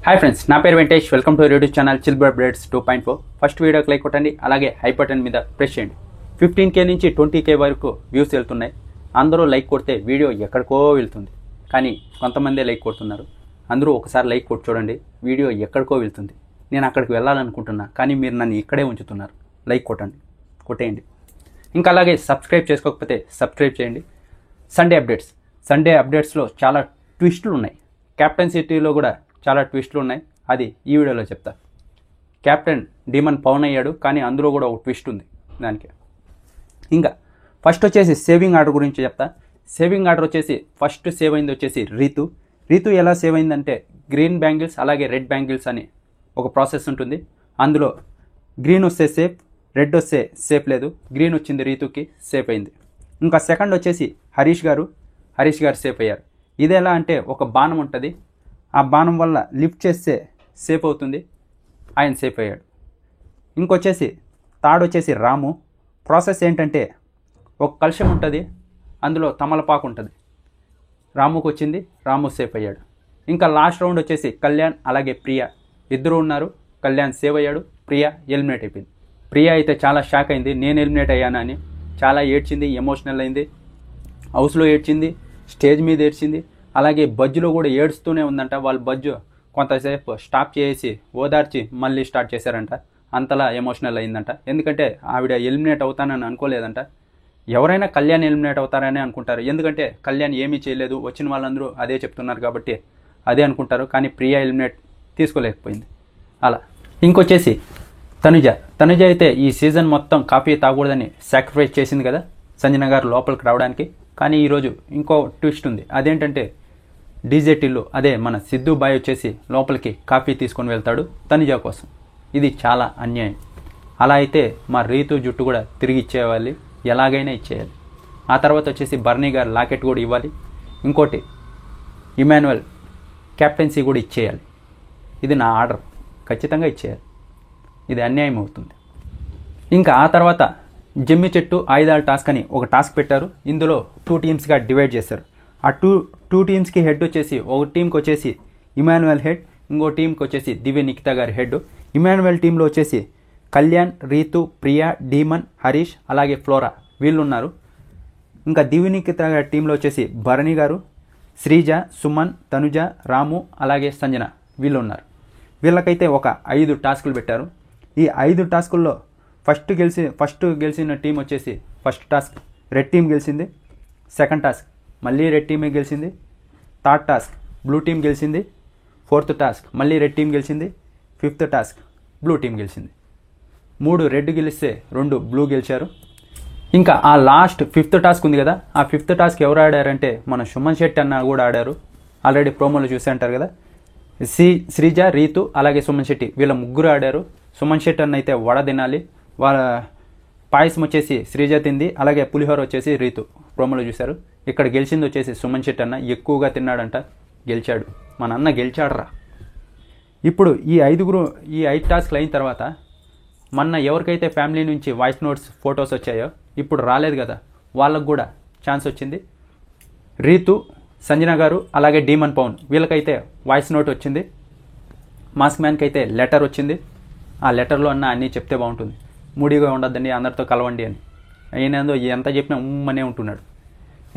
Hi friends, నా పేరు Venkatesh. Welcome to YouTube channel చిల్బర్ బ్రేడ్స్ 2.4. ఫస్ట్ వీడియోకి లైక్ కొట్టండి, అలాగే హై బటన్ మీద ప్రెస్ చేయండి. 15K నుంచి 20K వరకు వ్యూస్ వెళ్తున్నాయి. అందరూ లైక్ కొడితే వీడియో ఎక్కడికో వెళ్తుంది, కానీ కొంతమందే లైక్ కొడుతున్నారు. అందరూ ఒకసారి లైక్ కొట్టి చూడండి, వీడియో ఎక్కడికో వెళ్తుంది. నేను అక్కడికి వెళ్ళాలనుకుంటున్నా, కానీ మీరు నన్ను ఇక్కడే ఉంచుతున్నారు. లైక్ కొట్టేయండి. ఇంకా అలాగే సబ్స్క్రైబ్ చేసుకోకపోతే సబ్స్క్రైబ్ చేయండి. సండే అప్డేట్స్లో చాలా ట్విస్టులు ఉన్నాయి. కెప్టెన్ సిటీలో కూడా చాలా ట్విస్టులు ఉన్నాయి. అది ఈ వీడియోలో చెప్తా. కెప్టెన్ డీమన్ పవన్ అయ్యాడు, కానీ అందులో కూడా ఒక ట్విస్ట్ ఉంది దానికి. ఇంకా ఫస్ట్ వచ్చేసి సేవింగ్ ఆర్డర్ గురించి చెప్తా. సేవింగ్ ఆర్డర్ వచ్చేసి ఫస్ట్ సేవ్ అయింది వచ్చేసి రీతు ఎలా సేవ్ అయిందంటే, గ్రీన్ బ్యాంగిల్స్ అలాగే రెడ్ బ్యాంగిల్స్ అని ఒక ప్రాసెస్ ఉంటుంది. అందులో గ్రీన్ వస్తే సేఫ్, రెడ్ వస్తే సేఫ్ లేదు. గ్రీన్ వచ్చింది రీతుకి, సేఫ్ అయింది. ఇంకా సెకండ్ వచ్చేసి హరీష్ గారు సేఫ్ అయ్యారు. ఇది ఎలా అంటే, ఒక బాణం ఉంటుంది, ఆ బాణం వల్ల లిఫ్ట్ చేస్తే సేఫ్ అవుతుంది, ఆయన సేఫ్ అయ్యాడు. ఇంకొచ్చేసి థర్డ్ వచ్చేసి రాము. ప్రాసెస్ ఏంటంటే, ఒక కలశం ఉంటుంది, అందులో తమలపాకు ఉంటుంది, రాముకు వచ్చింది, రాము సేఫ్ అయ్యాడు. ఇంకా లాస్ట్ రౌండ్ వచ్చేసి కళ్యాణ్ అలాగే ప్రియా ఇద్దరు ఉన్నారు. కళ్యాణ్ సేవ్ అయ్యాడు, ప్రియా ఎలిమినేట్ అయిపోయింది. ప్రియా అయితే చాలా షాక్ అయింది, నేను ఎలిమినేట్ అయ్యాను అని. చాలా ఏడ్చింది, ఎమోషనల్ అయింది. హౌస్లో ఏడ్చింది, స్టేజ్ మీద ఏడ్చింది, అలాగే బజ్జులో కూడా ఏడుస్తూనే ఉందంట. వాళ్ళు బజ్జు కొంతసేపు స్టాప్ చేసి ఓదార్చి మళ్ళీ స్టార్ట్ చేశారంట. అంతలా ఎమోషనల్ అయిందంట. ఎందుకంటే ఆవిడ ఎలిమినేట్ అవుతానని అనుకోలేదంట. ఎవరైనా కళ్యాణ్ ఎలిమినేట్ అవుతారని అనుకుంటారు, ఎందుకంటే కళ్యాణ్ ఏమీ చేయలేదు, వచ్చిన వాళ్ళందరూ అదే చెప్తున్నారు కాబట్టి అదే అనుకుంటారు. కానీ ప్రియా ఎలిమినేట్ తీసుకోలేకపోయింది. అలా ఇంకొచ్చేసి తనుజ అయితే ఈ సీజన్ మొత్తం కాఫీ తాగకూడదని సాక్రిఫైస్ చేసింది కదా సంజన గారు లోపలికి రావడానికి. కానీ ఈరోజు ఇంకో ట్విస్ట్ ఉంది. అదేంటంటే, డీజే టిల్లు అదే మన సిద్ధు బాయ్ వచ్చేసి లోపలికి కాఫీ తీసుకొని వెళ్తాడు తనుజ కోసం. ఇది చాలా అన్యాయం. అలా అయితే మా రీతు జుట్టు కూడా తిరిగి ఇచ్చేయాలి, ఎలాగైనా ఇచ్చేయాలి. ఆ తర్వాత వచ్చేసి బర్నీ గారు లాకెట్ కూడా ఇవ్వాలి. ఇంకోటి ఇమాన్యుయల్ కెప్టెన్సీ కూడా ఇచ్చేయాలి. ఇది నా ఆర్డర్, ఖచ్చితంగా ఇచ్చేయాలి. ఇది అన్యాయం అవుతుంది. ఇంకా ఆ తర్వాత జమ్మి చెట్టు ఆయుధాల టాస్క్ అని ఒక టాస్క్ పెట్టారు. ఇందులో 2 టీమ్స్గా డివైడ్ చేశారు. ఆ టూ టీమ్స్కి హెడ్ వచ్చేసి, ఒక టీంకి వచ్చేసి ఇమాన్యుయల్ హెడ్, ఇంకో టీంకి వచ్చేసి దివ్య నిఖిత గారి హెడ్. ఇమాన్యుయల్ టీంలో వచ్చేసి కళ్యాణ్, రీతు, ప్రియా, డీమన్, హరీష్ అలాగే ఫ్లోరా వీళ్ళు ఉన్నారు. ఇంకా దివ్య నిఖిత గారి టీంలో వచ్చేసి భరణి గారు, శ్రీజ, సుమన్, తనుజ, రాము అలాగే సంజన వీళ్ళు ఉన్నారు. వీళ్ళకైతే ఒక 5 టాస్కులు పెట్టారు. ఈ 5 టాస్కుల్లో ఫస్ట్ గెలిచిన టీం వచ్చేసి ఫస్ట్ టాస్క్ రెడ్ టీం గెలిచింది. సెకండ్ టాస్క్ మళ్ళీ రెడ్ టీమే గెలిచింది. థర్డ్ టాస్క్ బ్లూ టీం గెలిచింది. ఫోర్త్ టాస్క్ మళ్ళీ రెడ్ టీం గెలిచింది. ఫిఫ్త్ టాస్క్ బ్లూ టీం గెలిచింది. 3 రెడ్ గెలిస్తే 2 బ్లూ గెలిచారు. ఇంకా ఆ లాస్ట్ 5th టాస్క్ ఉంది కదా, ఆ 5th టాస్క్ ఎవరు ఆడారంటే మన సుమన్ శెట్టి అన్న కూడా ఆడారు. ఆల్రెడీ ప్రోమోలో చూసే అంటారు కదా. శ్రీజ, రీతు అలాగే సుమన్ శెట్టి వీళ్ళ ముగ్గురు ఆడారు. సుమన్ శెట్టి అన్న అయితే వడ తినాలి, వాళ్ళ పాయసం వచ్చేసి శ్రీజ తింది, అలాగే పులిహోర వచ్చేసి రీతు ప్రోమోలో చూశారు. ఇక్కడ గెలిచింది వచ్చేసి సుమన్ శెట్టి అన్న, ఎక్కువగా తిన్నాడంట, గెలిచాడు. మన అన్న గెలిచాడరా. ఇప్పుడు ఈ 5 టాస్క్లు అయిన తర్వాత మొన్న ఎవరికైతే ఫ్యామిలీ నుంచి వాయిస్ నోట్స్ ఫొటోస్ వచ్చాయో, ఇప్పుడు రాలేదు కదా, వాళ్ళకు కూడా ఛాన్స్ వచ్చింది. రీతు, సంజన గారు అలాగే డీమన్ పవన్ వీళ్ళకైతే వాయిస్ నోట్ వచ్చింది. మాస్క్ మ్యాన్కి అయితే లెటర్ వచ్చింది. ఆ లెటర్లో అన్నీ చెప్తే బాగుంటుంది, మూడీగా ఉండద్దండి, అందరితో కలవండి అని. అయినందో ఎంత చెప్పినా ఉమ్మనే ఉంటున్నాడు.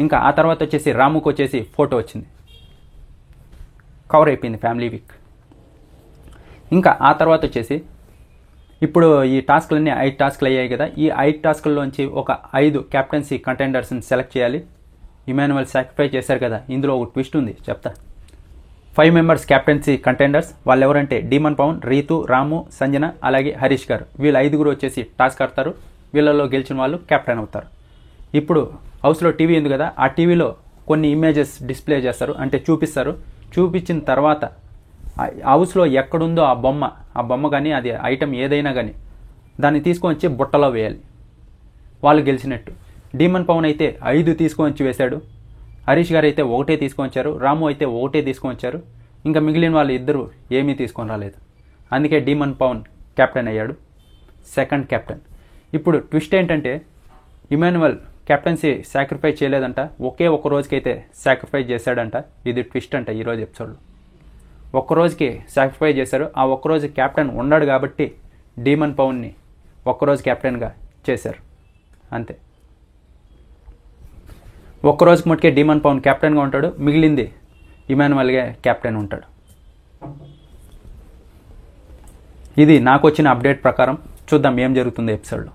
ఇంకా ఆ తర్వాత వచ్చేసి రాముకు వచ్చేసి ఫోటో వచ్చింది, కవర్ అయిపోయింది ఫ్యామిలీ వీక్. ఇంకా ఆ తర్వాత వచ్చేసి ఇప్పుడు ఈ టాస్క్లన్నీ 5 టాస్క్లు అయ్యాయి కదా. ఈ 5 టాస్క్లలోంచి ఒక 5 కెప్టెన్సీ కంటెండర్స్ని సెలెక్ట్ చేయాలి. ఇమాన్యుయల్ సాక్రిఫైస్ చేశారు కదా, ఇందులో ఒక ట్విస్ట్ ఉంది, చెప్తా. 5 మెంబర్స్ కెప్టెన్సీ కంటెండర్స్. వాళ్ళు ఎవరంటే డీమన్ పవన్, రీతు, రాము, సంజన అలాగే హరీష్ గారు. వీళ్ళు 5గురు వచ్చేసి టాస్క్ ఆడతారు. వీళ్ళలో గెలిచిన వాళ్ళు కెప్టెన్ అవుతారు. ఇప్పుడు హౌస్లో టీవీ ఉంది కదా, ఆ టీవీలో కొన్ని ఇమేజెస్ డిస్ప్లే చేస్తారు, అంటే చూపిస్తారు. చూపించిన తర్వాత హౌస్లో ఎక్కడుందో ఆ బొమ్మ కానీ అది ఐటమ్ ఏదైనా కానీ దాన్ని తీసుకొని వచ్చి బుట్టలో వేయాలి. వాళ్ళు గెలిచినట్టు. డీమన్ పవన్ అయితే 5 తీసుకొని వచ్చి వేశాడు. హరీష్ గారు అయితే 1 తీసుకొని వచ్చారు. రాము అయితే 1 తీసుకొని వచ్చారు. ఇంకా మిగిలిన వాళ్ళు ఇద్దరు ఏమీ తీసుకొని రాలేదు. అందుకే డీమన్ పవన్ కెప్టెన్ అయ్యాడు, సెకండ్ కెప్టెన్. ఇప్పుడు ట్విస్ట్ ఏంటంటే, ఇమాన్యుయల్ కెప్టెన్సీ సాక్రిఫైస్ చేయలేదంట, ఒకే ఒక రోజుకైతే సాక్రిఫైస్ చేశాడంట. ఇది ట్విస్ట్ అంట ఈరోజు ఎపిసోడ్లో. ఒక్కరోజుకి సాక్రిఫై చేశారు. ఆ ఒక్కరోజు కెప్టెన్ ఉన్నాడు కాబట్టి డీమన్ పౌన్ని ఒక్కరోజు కెప్టెన్గా చేశారు, అంతే. ఒక్కరోజుకి మటుకే డీమన్ పౌన్ కెప్టెన్గా ఉంటాడు, మిగిలింది ఇమాన్యుయల్గా కెప్టెన్ ఉంటాడు. ఇది నాకు వచ్చిన అప్డేట్ ప్రకారం. చూద్దాం ఏం జరుగుతుంది ఎపిసోడ్లో.